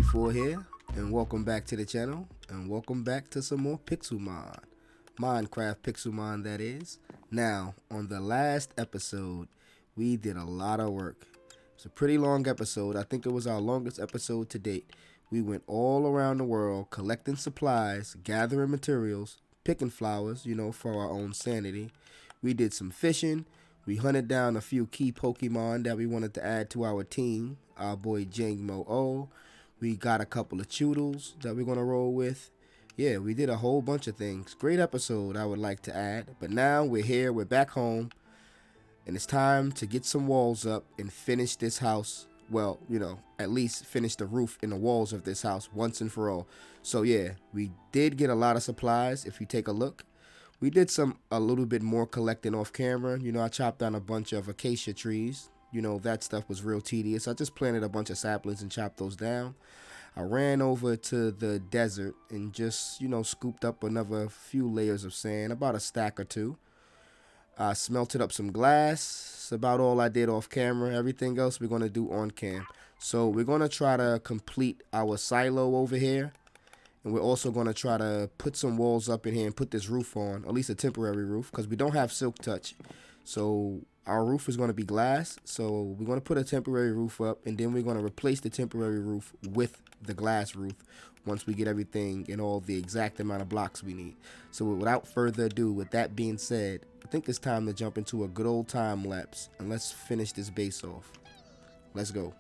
64 here, and welcome back to the channel, and welcome back to some more PIXELMON. Minecraft PIXELMON, that is. Now, on the last episode, we did a lot of work. It's a pretty long episode. I think it was our longest episode to date. We went all around the world collecting supplies, gathering materials, picking flowers, for our own sanity. We did some fishing. We hunted down a few key Pokemon that we wanted to add to our team. Our boy Jangmo-O. We got a couple of Choodles that we're going to roll with. Yeah, we did a whole bunch of things. Great episode, I would like to add. But now we're here, we're back home. And it's time to get some walls up and finish this house. Well, at least finish the roof and the walls of this house once and for all. So yeah, we did get a lot of supplies if you take a look. We did a little bit more collecting off camera. I chopped down a bunch of acacia trees. That stuff was real tedious. I just planted a bunch of saplings and chopped those down. I ran over to the desert and just, scooped up another few layers of sand, about a stack or two. I smelted up some glass. That's about all I did off camera. Everything else we're going to do on cam. So we're going to try to complete our silo over here. And we're also going to try to put some walls up in here and put this roof on, at least a temporary roof, because we don't have silk touch. So our roof is going to be glass. So we're going to put a temporary roof up, and then we're going to replace the temporary roof with the glass roof once we get everything and all the exact amount of blocks we need. So without further ado, with that being said, I think it's time to jump into a good old time lapse, and let's finish this base off. Let's go.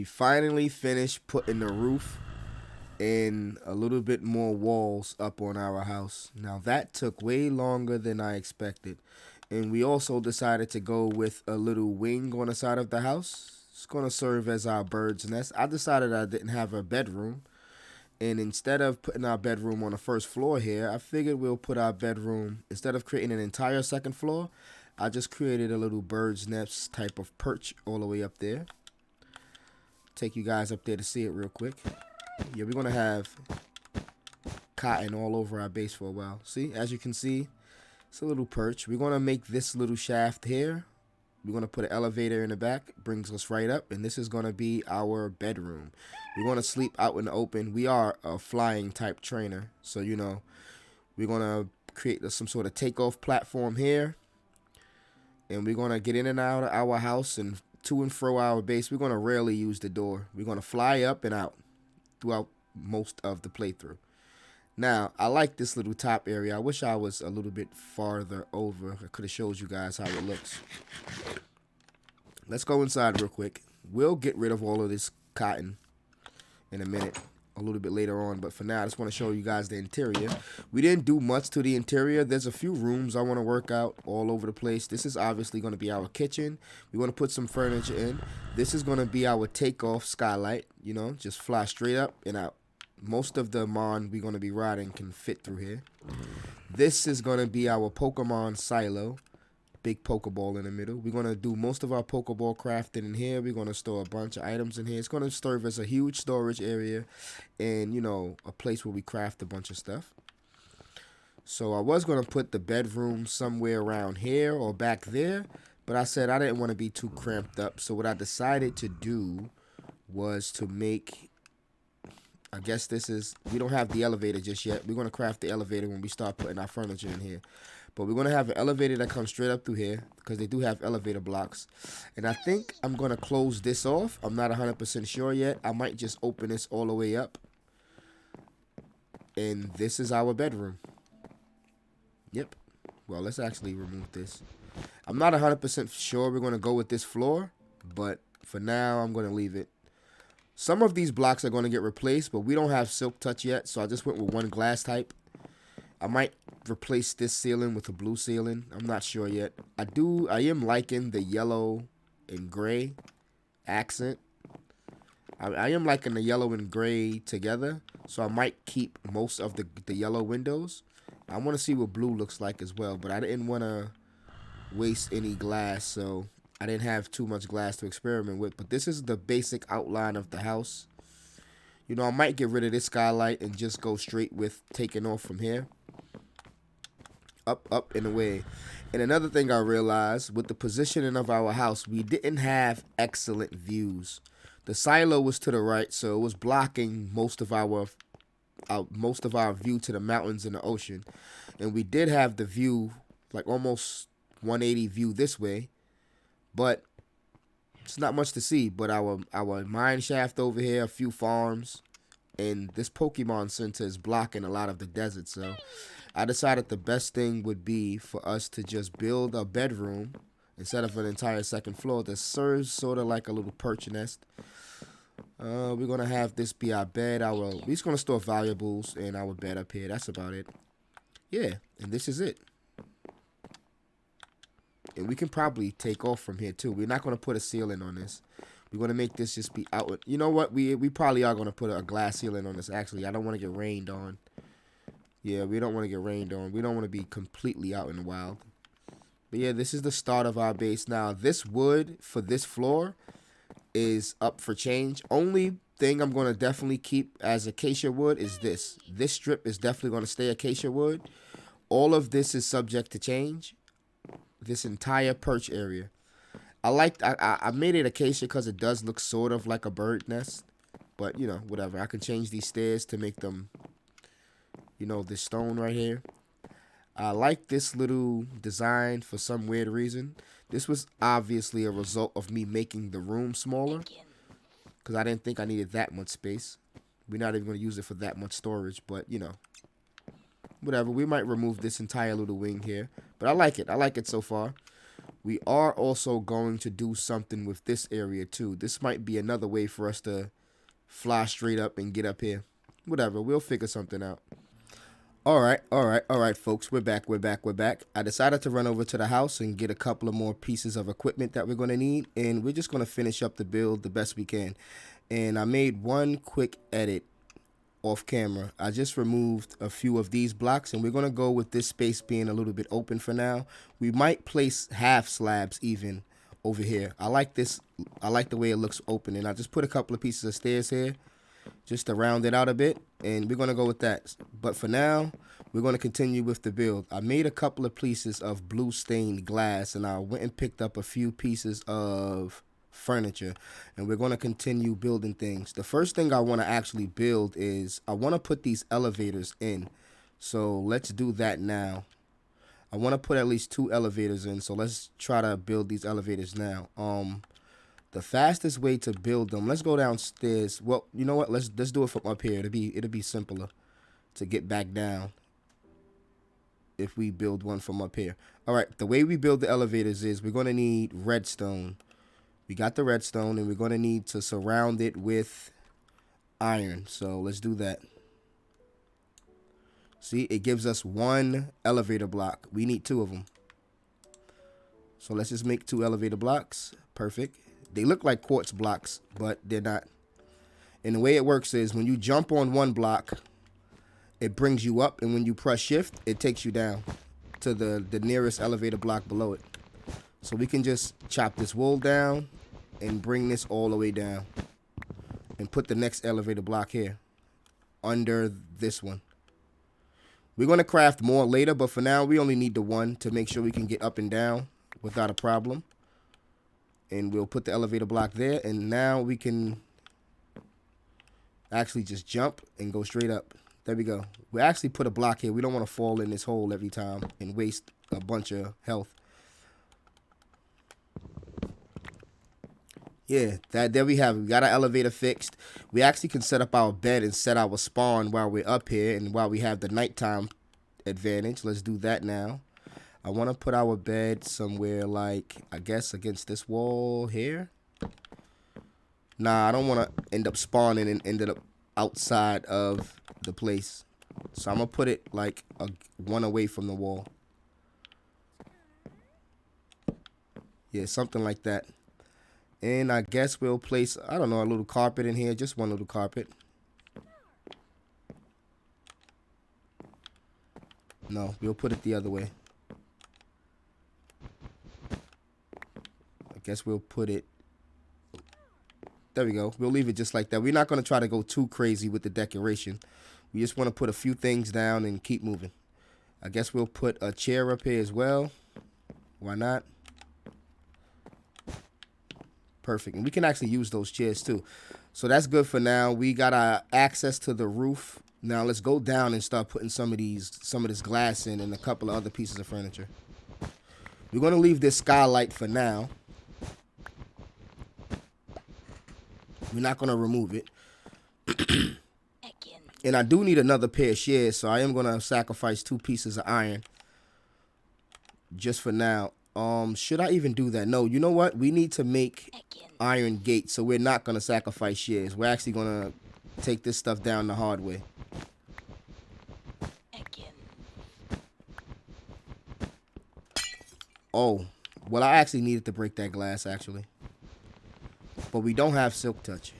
finally finished putting the roof and a little bit more walls up on our house. Now that took way longer than I expected. And we also decided to go with a little wing on the side of the house. It's going to serve as our bird's nest. I decided I didn't have a bedroom. And instead of putting our bedroom on the first floor here, I figured we'll put our bedroom, instead of creating an entire second floor, I just created a little bird's nest type of perch all the way up there. Take you guys up there to see it real quick. Yeah, we're going to have cotton all over our base for a while. See, as you can see, it's a little perch. We're going to make this little shaft here. We're going to put an elevator in the back. Brings us right up. And this is going to be our bedroom. We're going to sleep out in the open. We are a flying type trainer. So, you know, we're going to create some sort of takeoff platform here. And we're going to get in and out of our house and to and fro our base. We're going to rarely use the door. We're going to fly up and out throughout most of the playthrough. Now, I like this little top area. I wish I was a little bit farther over. I could have showed you guys how it looks. Let's go inside real quick. We'll get rid of all of this cotton in a minute, a little bit later on. But for now, I just want to show you guys the interior. We didn't do much to the interior. There's a few rooms I want to work out all over the place. This is obviously going to be our kitchen. We want to put some furniture in. This is going to be our takeoff skylight. You know, just fly straight up and out. Most of the mon we're going to be riding can fit through here. This is going to be our Pokemon silo. Big Pokeball in the middle. We're going to do most of our Pokeball crafting in here. We're going to store a bunch of items in here. It's going to serve as a huge storage area and, you know, a place where we craft a bunch of stuff. So I was going to put the bedroom somewhere around here or back there, but I said I didn't want to be too cramped up. So what I decided to do was to make... I guess this is, we don't have the elevator just yet. We're going to craft the elevator when we start putting our furniture in here. But we're going to have an elevator that comes straight up through here because they do have elevator blocks. And I think I'm going to close this off. I'm not 100% sure yet. I might just open this all the way up. And this is our bedroom. Yep. Well, let's actually remove this. I'm not 100% sure we're going to go with this floor. But for now, I'm going to leave it. Some of these blocks are going to get replaced, but we don't have Silk Touch yet, so I just went with one glass type. I might replace this ceiling with a blue ceiling. I'm not sure yet. I am liking the yellow and gray accent. I am liking the yellow and gray together, so I might keep most of the yellow windows. I want to see what blue looks like as well, but I didn't want to waste any glass, so I didn't have too much glass to experiment with. But this is the basic outline of the house. You know, I might get rid of this skylight and just go straight with taking off from here. Up, and away. And another thing I realized, with the positioning of our house, we didn't have excellent views. The silo was to the right, so it was blocking most of our view to the mountains and the ocean. And we did have the view, like almost 180 view this way. But it's not much to see. But our mine shaft over here, a few farms, and this Pokemon Center is blocking a lot of the desert. So I decided the best thing would be for us to just build a bedroom instead of an entire second floor that serves sort of like a little perch nest. We're going to have this be our bed. We're just going to store valuables in our bed up here. That's about it. Yeah, and this is it. And we can probably take off from here too. We're not going to put a ceiling on this. We're going to make this just be out. You know what? We probably are going to put a glass ceiling on this. Actually, I don't want to get rained on. Yeah, we don't want to get rained on. We don't want to be completely out in the wild. But yeah, this is the start of our base. Now, this wood for this floor is up for change. Only thing I'm going to definitely keep as acacia wood is this. This strip is definitely going to stay acacia wood. All of this is subject to change. This entire perch area. I made it acacia because it does look sort of like a bird nest. But, you know, whatever. I can change these stairs to make them, you know, this stone right here. I like this little design for some weird reason. This was obviously a result of me making the room smaller, because I didn't think I needed that much space. We're not even going to use it for that much storage, but, you know, whatever. We might remove this entire little wing here, but I like it. I like it so far. We are also going to do something with this area too. This might be another way for us to fly straight up and get up here. Whatever, we'll figure something out. All right, folks. We're back. I decided to run over to the house and get a couple of more pieces of equipment that we're going to need. And we're just going to finish up the build the best we can. And I made one quick edit off camera. I just removed a few of these blocks, and we're going to go with this space being a little bit open for now. We might place half slabs even over here. I like this. I like the way it looks open, and I just put a couple of pieces of stairs here just to round it out a bit, and we're going to go with that. But for now, we're going to continue with the build. I made a couple of pieces of blue stained glass, and I went and picked up a few pieces of furniture, and we're going to continue building things. The first thing I want to actually build is I want to put these elevators in. So let's do that now. I want to put at least 2 elevators in, so let's try to build these elevators now. The fastest way to build them, let's go downstairs. Well, you know what, let's do it from up here. It'll be simpler to get back down if we build one from up here. All right, the way we build the elevators is we're going to need redstone. We got the redstone, and we're going to need to surround it with iron. So let's do that. See, it gives us 1 elevator block. We need 2 of them. So let's just make 2 elevator blocks. Perfect. They look like quartz blocks, but they're not. And the way it works is when you jump on one block, it brings you up, and when you press shift, it takes you down to the nearest elevator block below it. So we can just chop this wool down and bring this all the way down and put the next elevator block here under this one. We're going to craft more later, but for now we only need the 1 to make sure we can get up and down without a problem. And we'll put the elevator block there, and now we can actually just jump and go straight up. There we go. We actually put a block here. We don't want to fall in this hole every time and waste a bunch of health. Yeah, there we have it. We got our elevator fixed. We actually can set up our bed and set our spawn while we're up here and while we have the nighttime advantage. Let's do that now. I want to put our bed somewhere like, I guess, against this wall here. Nah, I don't want to end up spawning and ended up outside of the place. So I'm going to put it like one away from the wall. Yeah, something like that. And I guess we'll place, I don't know, a little carpet in here. Just one little carpet. No, we'll put it the other way. I guess we'll put it. There we go. We'll leave it just like that. We're not going to try to go too crazy with the decoration. We just want to put a few things down and keep moving. I guess we'll put a chair up here as well. Why not? Perfect. And we can actually use those chairs too. So that's good for now. We got our access to the roof. Now let's go down and start putting some of this glass in and a couple of other pieces of furniture. We're going to leave this skylight for now. We're not going to remove it. And I do need another pair of shears, so I am going to sacrifice 2 pieces of iron just for now. Should I even do that? No, you know what? We need to make iron gates, so we're not going to sacrifice shears. We're actually going to take this stuff down the hard way. Oh, well, I actually needed to break that glass, actually. But we don't have silk touch.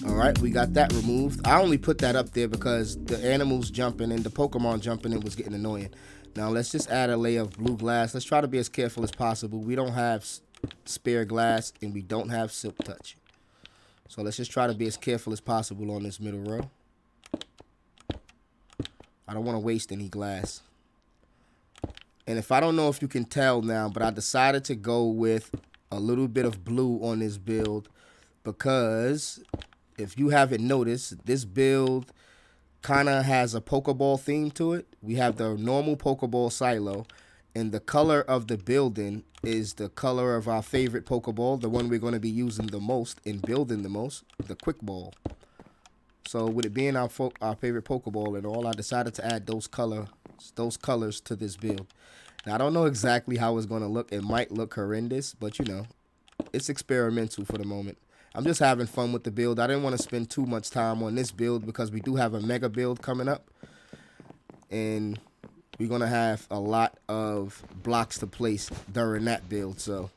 Alright, we got that removed. I only put that up there because the animals jumping and the Pokemon jumping in was getting annoying. Now let's just add a layer of blue glass. Let's try to be as careful as possible. We don't have spare glass and we don't have silk touch. So let's just try to be as careful as possible on this middle row. I don't want to waste any glass. And if I don't know if you can tell now, but I decided to go with a little bit of blue on this build because if you haven't noticed, this build kind of has a Pokeball theme to it. We have the normal Pokeball silo, And the color of the building is the color of our favorite Pokeball, the one we're going to be using the most and building the most, the Quick Ball. So with it being our favorite Pokeball and all, I decided to add those colors to this build. Now, I don't know exactly how it's going to look. It might look horrendous, but you know, it's experimental for the moment. I'm just having fun with the build. I didn't want to spend too much time on this build because we do have a mega build coming up. And we're going to have a lot of blocks to place during that build. So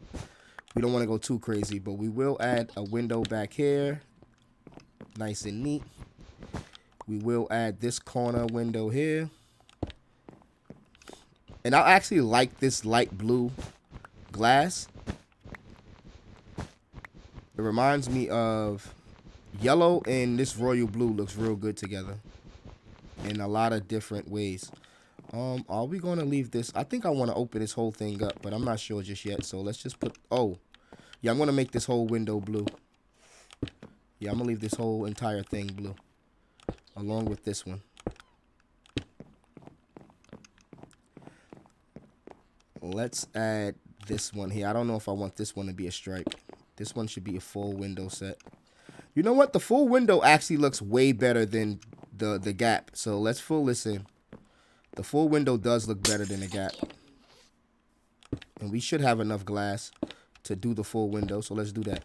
we don't want to go too crazy, but we will add a window back here. Nice and neat. We will add this corner window here. And I actually like this light blue glass. It reminds me of yellow, and this royal blue looks real good together in a lot of different ways. Are we going to leave this? I think I want to open this whole thing up, but I'm not sure just yet. So let's just put, oh, yeah, I'm going to make this whole window blue. Yeah, I'm going to leave this whole entire thing blue along with this one. Let's add this one here. I don't know if I want this one to be a stripe. This one should be a full window set. You know what? The full window actually looks way better than the gap. So let's fill this in. The full window does look better than the gap. And we should have enough glass to do the full window. So let's do that.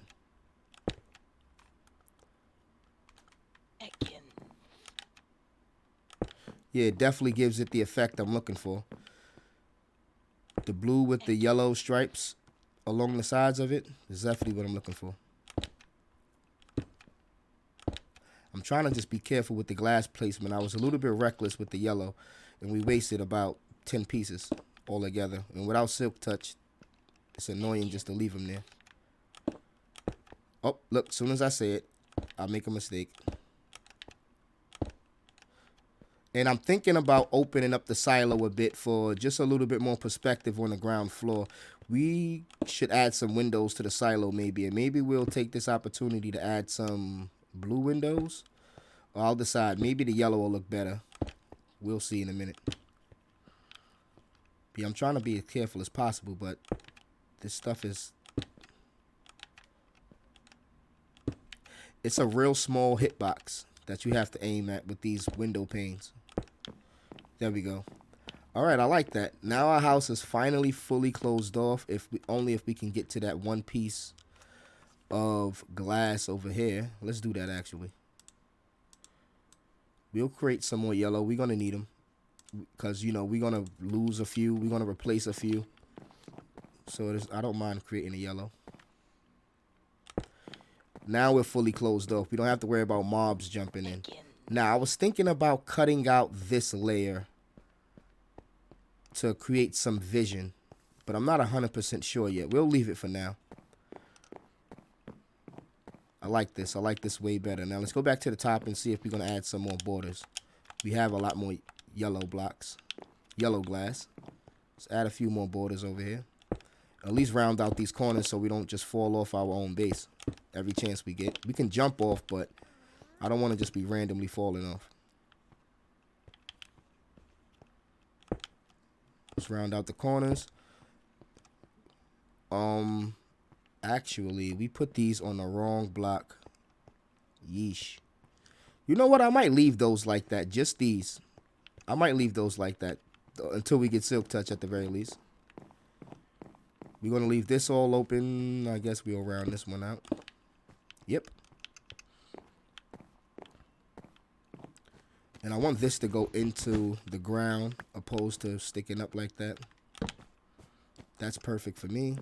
Yeah, it definitely gives it the effect I'm looking for. The blue with the yellow stripes along the sides of it is definitely what I'm looking for. I'm trying to just be careful with the glass placement. I was a little bit reckless with the yellow, and we wasted about 10 pieces altogether. And without Silk Touch, it's annoying just to leave them there. Oh, look, as soon as I say it, I make a mistake. And I'm thinking about opening up the silo a bit for just a little bit more perspective on the ground floor. We should add some windows to the silo maybe. And maybe we'll take this opportunity to add some blue windows. Or I'll decide. Maybe the yellow will look better. We'll see in a minute. Yeah, I'm trying to be as careful as possible, but this stuff is... It's a real small hitbox that you have to aim at with these window panes. There we go. All right, I like that. Now our house is finally fully closed off. Only if we can get to that one piece of glass over here. Let's do that actually. We'll create some more yellow. We're gonna need them because you know we're gonna lose a few. We're gonna replace a few. So I don't mind creating a yellow. Now we're fully closed off. We don't have to worry about mobs jumping in. Now, I was thinking about cutting out this layer to create some vision, but I'm not 100% sure yet. We'll leave it for now. I like this. I like this way better. Now, let's go back to the top and see if we're going to add some more borders. We have a lot more yellow blocks, yellow glass. Let's add a few more borders over here. At least round out these corners so we don't just fall off our own base every chance we get. We can jump off, but I don't want to just be randomly falling off. Let's round out the corners. Actually, we put these on the wrong block. Yeesh. You know what? I might leave those like that. Just these. I might leave those like that until we get Silk Touch at the very least. We're going to leave this all open. I guess we'll round this one out. Yep. And I want this to go into the ground opposed to sticking up like that. That's perfect for me.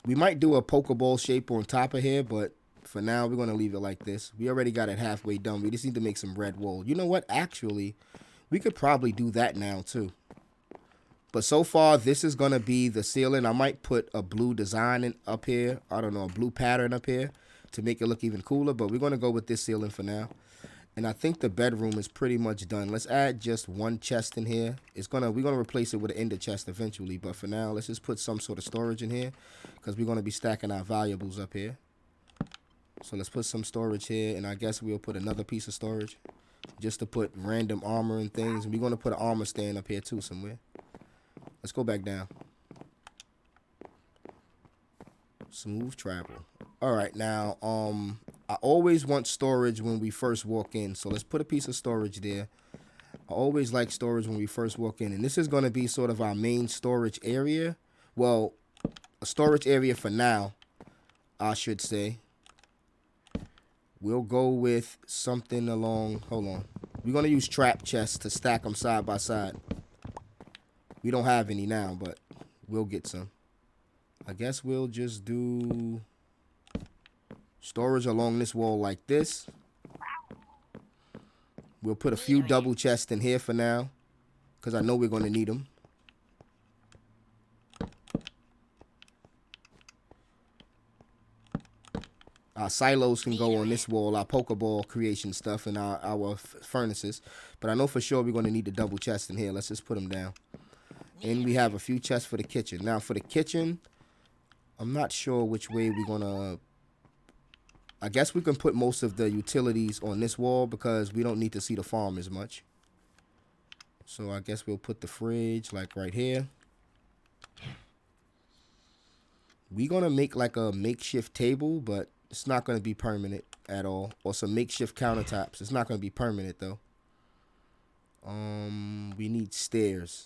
We might do a Pokeball shape on top of here, but for now we're going to leave it like this. We already got it halfway done. We just need to make some red wool. You know what? Actually, we could probably do that now too. But so far, this is going to be the ceiling. I might put a blue design up here. I don't know, a blue pattern up here to make it look even cooler. But we're going to go with this ceiling for now. And I think the bedroom is pretty much done. Let's add just one chest in here. We're gonna replace it with an ender chest eventually. But for now, let's just put some sort of storage in here because we're going to be stacking our valuables up here. So let's put some storage here. And I guess we'll put another piece of storage just to put random armor and things. And we're going to put an armor stand up here too somewhere. Let's go back down. Smooth travel. All right, now, I always want storage when we first walk in. So let's put a piece of storage there. I always like storage when we first walk in. And this is going to be sort of our main storage area. Well, a storage area for now, I should say. We'll go with something along, hold on. We're going to use trap chests to stack them side by side. We don't have any now, but we'll get some. I guess we'll just do storage along this wall like this. We'll put a few double chests in here for now, because I know we're going to need them. Our silos can go on this wall, our Pokeball creation stuff, and our furnaces. But I know for sure we're going to need the double chest in here. Let's just put them down. And we have a few chests for the kitchen. Now for the kitchen, I'm not sure which way we're going to... I guess we can put most of the utilities on this wall because we don't need to see the farm as much. So I guess we'll put the fridge like right here. We're going to make like a makeshift table, but it's not going to be permanent at all. Or some makeshift countertops. It's not going to be permanent though. We need stairs.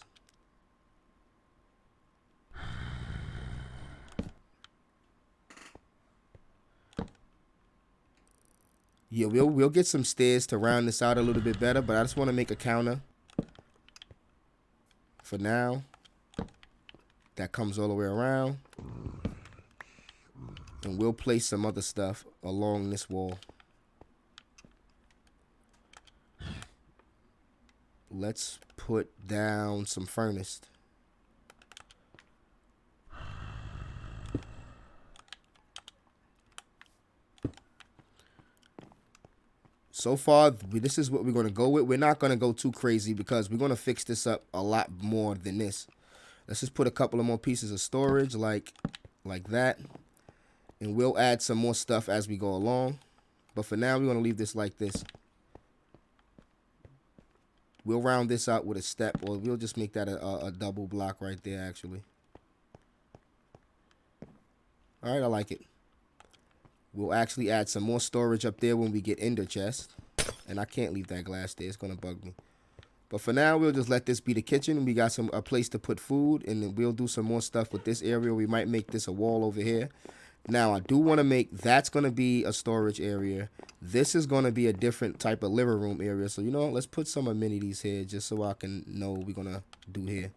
Yeah, we'll get some stairs to round this out a little bit better, but I just want to make a counter for now that comes all the way around. And we'll place some other stuff along this wall. Let's put down some furnace. So far, this is what we're going to go with. We're not going to go too crazy because we're going to fix this up a lot more than this. Let's just put a couple of more pieces of storage like that. And we'll add some more stuff as we go along. But for now, we're going to leave this like this. We'll round this out with a step, or we'll just make that a double block right there, actually. All right, I like it. We'll actually add some more storage up there when we get ender chest. And I can't leave that glass there. It's going to bug me. But for now, we'll just let this be the kitchen. We got a place to put food. And then we'll do some more stuff with this area. We might make this a wall over here. Now, I do want to make... That's going to be a storage area. This is going to be a different type of living room area. So, you know, let's put some amenities here just so I can know what we're going to do here.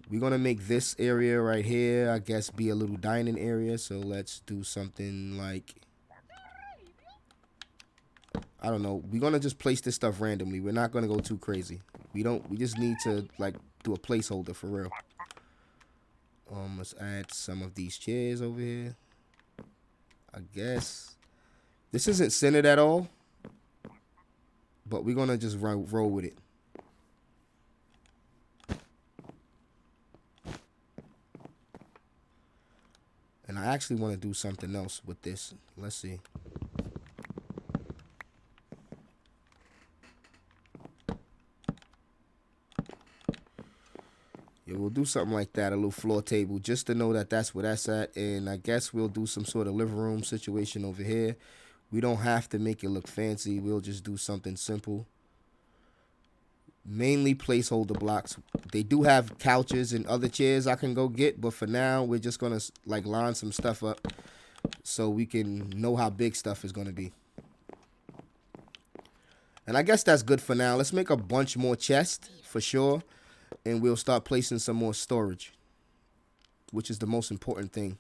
We're going to make this area right here, I guess, be a little dining area. So let's do something like, I don't know. We're going to just place this stuff randomly. We're not going to go too crazy. We just need to, like, do a placeholder for real. Let's add some of these chairs over here. I guess. This isn't centered at all. But we're going to just roll with it. And I actually want to do something else with this. Let's see. Yeah, we'll do something like that, a little floor table, just to know that that's where that's at. And I guess we'll do some sort of living room situation over here. We don't have to make it look fancy. We'll just do something simple. Mainly placeholder blocks. They do have couches and other chairs I can go get, but for now we're just gonna like line some stuff up so we can know how big stuff is gonna be. And I guess that's good for now. Let's make a bunch more chests for sure, and we'll start placing some more storage, which is the most important thing.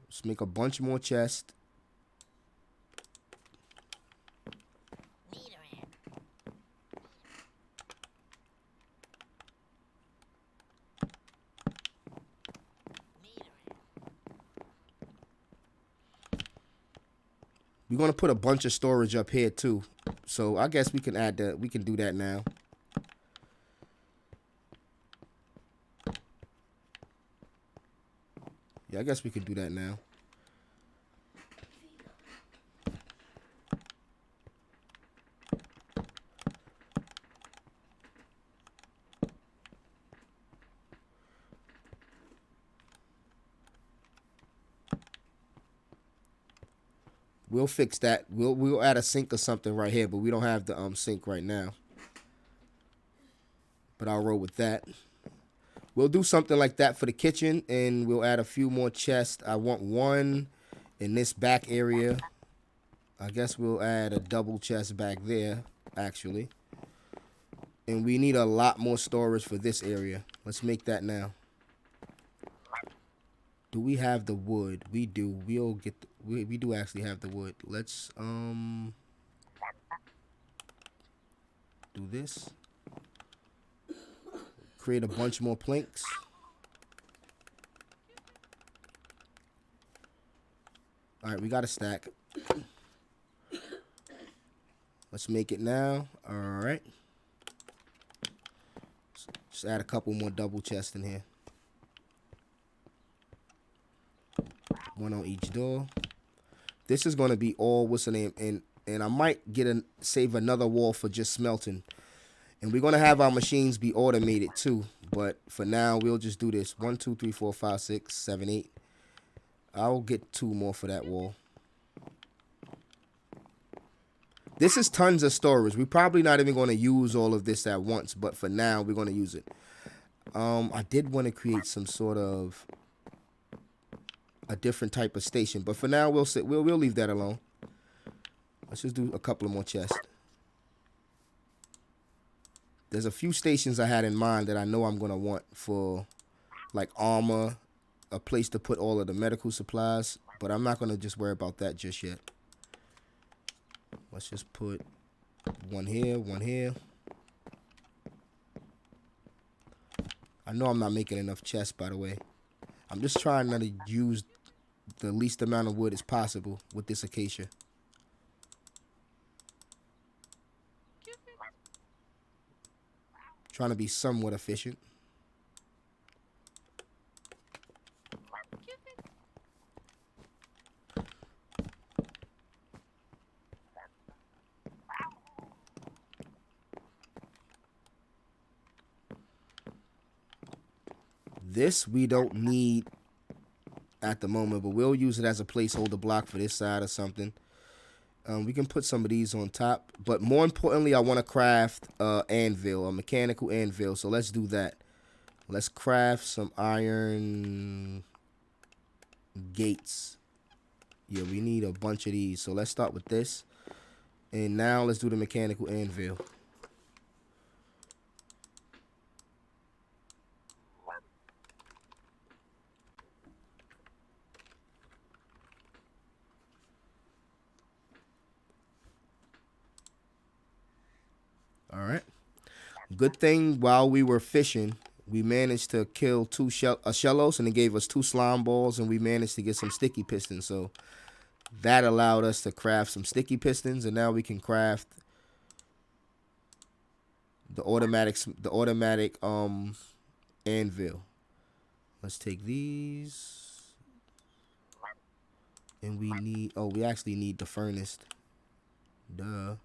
Let's make a bunch more chests. We're going to put a bunch of storage up here too. So I guess we can add that. We can do that now. Yeah, I guess we could do that now. We'll fix that. We'll add a sink or something right here, but we don't have the sink right now. But I'll roll with that. We'll do something like that for the kitchen, and we'll add a few more chests. I want one in this back area. I guess we'll add a double chest back there, actually. And we need a lot more storage for this area. Let's make that now. Do we have the wood? We do. We'll get we do actually have the wood. Let's do this. Create a bunch more planks. All right, we got a stack. Let's make it now. All right. Just add a couple more double chests in here. One on each door. This is going to be all, what's the name? And I might save another wall for just smelting. And we're going to have our machines be automated too. But for now, we'll just do this. 1, 2, 3, 4, 5, 6, 7, 8. I'll get 2 more for that wall. This is tons of storage. We're probably not even going to use all of this at once. But for now, we're going to use it. I did want to create some sort of a different type of station. But for now, we'll leave that alone. Let's just do a couple of more chests. There's a few stations I had in mind that I know I'm going to want for like armor, a place to put all of the medical supplies, but I'm not going to just worry about that just yet. Let's just put one here, one here. I know I'm not making enough chests, by the way. I'm just trying not to use the least amount of wood as possible with this acacia. Trying to be somewhat efficient. This we don't need at the moment, but we'll use it as a placeholder block for this side or something. We can put some of these on top, but more importantly, I want to craft anvil, a mechanical anvil. So let's do that. Let's craft some iron gates. Yeah, we need a bunch of these. So let's start with this. And now let's do the mechanical anvil. All right. Good thing while we were fishing, we managed to kill 2 shellos, and it gave us 2 slime balls, and we managed to get some sticky pistons. So that allowed us to craft some sticky pistons, and now we can craft the automatic anvil. Let's take these, and we actually need the furnace. Duh.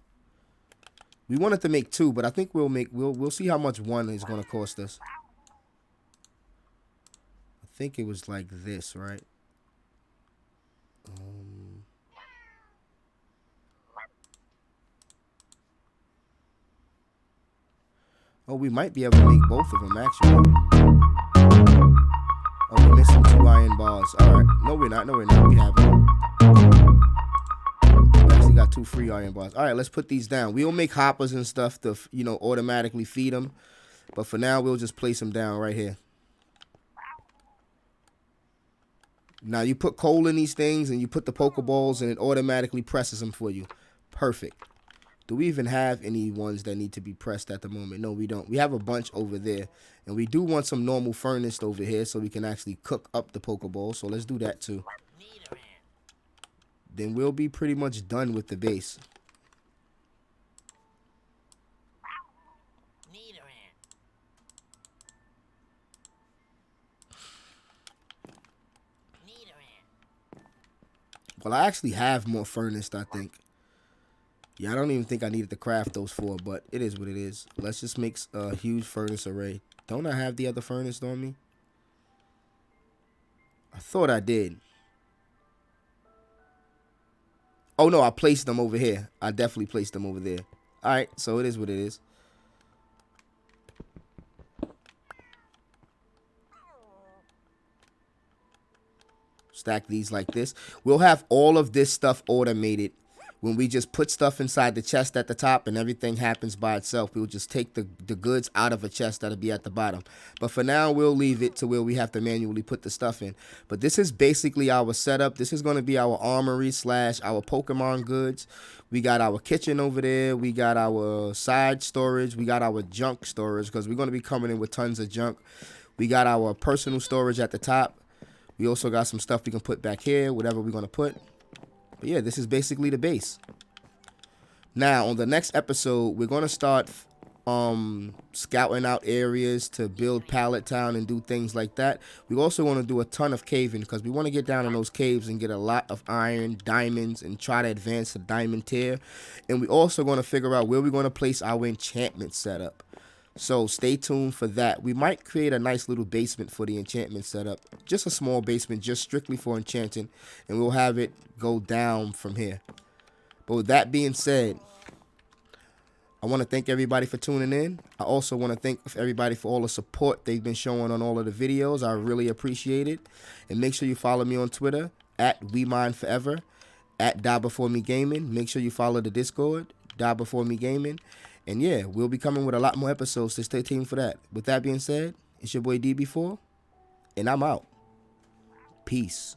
We wanted to make 2, but I think we'll see how much one is going to cost us. I think it was like this, right? Oh, we might be able to make both of them, actually. Oh, we're missing 2 iron bars. All right. No, we're not. No, we're not. We have it. We actually got 2 free iron bars. All right, let's put these down. We'll make hoppers and stuff to, automatically feed them. But for now, we'll just place them down right here. Now, you put coal in these things, and you put the Pokeballs, and it automatically presses them for you. Perfect. Do we even have any ones that need to be pressed at the moment? No, we don't. We have a bunch over there. And we do want some normal furnace over here so we can actually cook up the Pokeball. So let's do that too. Then we'll be pretty much done with the base. Well, I actually have more furnace, I think. Yeah, I don't even think I needed to craft those 4, but it is what it is. Let's just make a huge furnace array. Don't I have the other furnace on me? I thought I did. Oh no, I placed them over here. I definitely placed them over there. All right, so it is what it is. Stack these like this. We'll have all of this stuff automated when we just put stuff inside the chest at the top and everything happens by itself. We'll just take the goods out of a chest that'll be at the bottom. But for now, we'll leave it to where we have to manually put the stuff in. But this is basically our setup. This is going to be our armory / our Pokemon goods. We got our kitchen over there. We got our side storage. We got our junk storage because we're going to be coming in with tons of junk. We got our personal storage at the top. We also got some stuff we can put back here, whatever we're going to put. But yeah, this is basically the base. Now, on the next episode, we're going to start scouting out areas to build Pallet Town and do things like that. We also want to do a ton of caving because we want to get down in those caves and get a lot of iron, diamonds, and try to advance the diamond tier. And we also going to figure out where we're going to place our enchantment setup. So stay tuned for that. We might create a nice little basement for the enchantment setup. Just a small basement, just strictly for enchanting. And we'll have it go down from here. But with that being said, I want to thank everybody for tuning in. I also want to thank everybody for all the support they've been showing on all of the videos. I really appreciate it. And make sure you follow me on Twitter at WeMineForever, at Die Before Me Gaming. Make sure you follow the Discord, Die Before Me Gaming. And yeah, we'll be coming with a lot more episodes, so stay tuned for that. With that being said, it's your boy DB4, and I'm out. Peace.